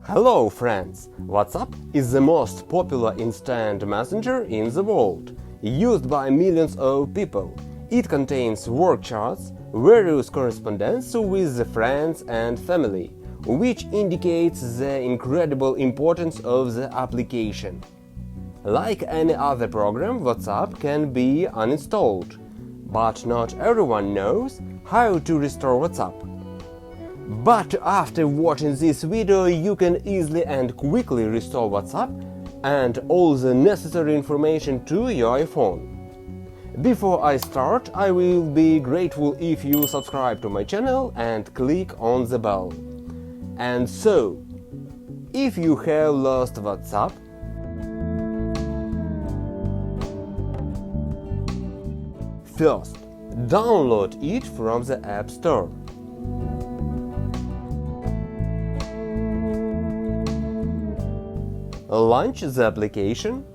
Hello friends! WhatsApp is the most popular instant messenger in the world, used by millions of people. It contains work chats, various correspondence with the friends and family, which indicates the incredible importance of the application. Like any other program, WhatsApp can be uninstalled, but not everyone knows how to restore WhatsApp. But after watching this video, you can easily and quickly restore WhatsApp and all the necessary information to your iPhone. Before I start, I will be grateful if you subscribe to my channel and click on the bell. And so, if you have lost WhatsApp, first, download it from the App Store. Launch the application,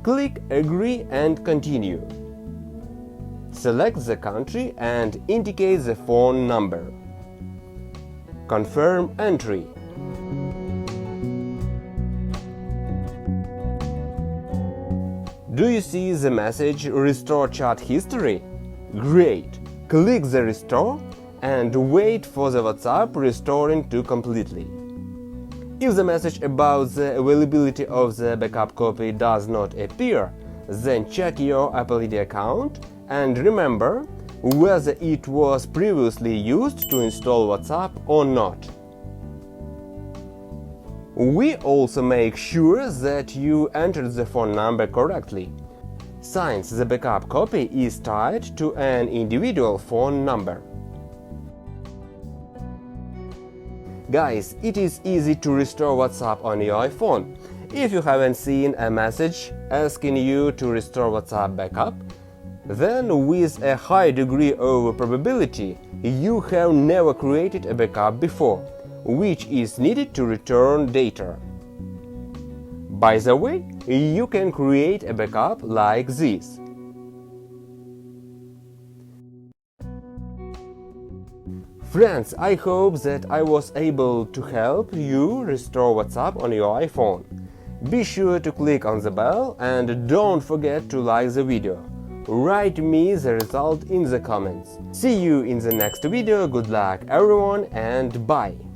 click Agree and Continue. Select the country and indicate the phone number. Confirm entry. Do you see the message Restore Chat History? Great! Click the Restore and wait for the WhatsApp restoring to completely. If the message about the availability of the backup copy does not appear, then check your Apple ID account and remember whether it was previously used to install WhatsApp or not. We also make sure that you entered the phone number correctly, since the backup copy is tied to an individual phone number. Guys, it is easy to restore WhatsApp on your iPhone. If you haven't seen a message asking you to restore WhatsApp backup, then with a high degree of probability you have never created a backup before, which is needed to return data. By the way, you can create a backup like this. Friends, I hope that I was able to help you restore WhatsApp on your iPhone. Be sure to click on the bell and don't forget to like the video. Write me the result in the comments. See you in the next video, good luck everyone and bye!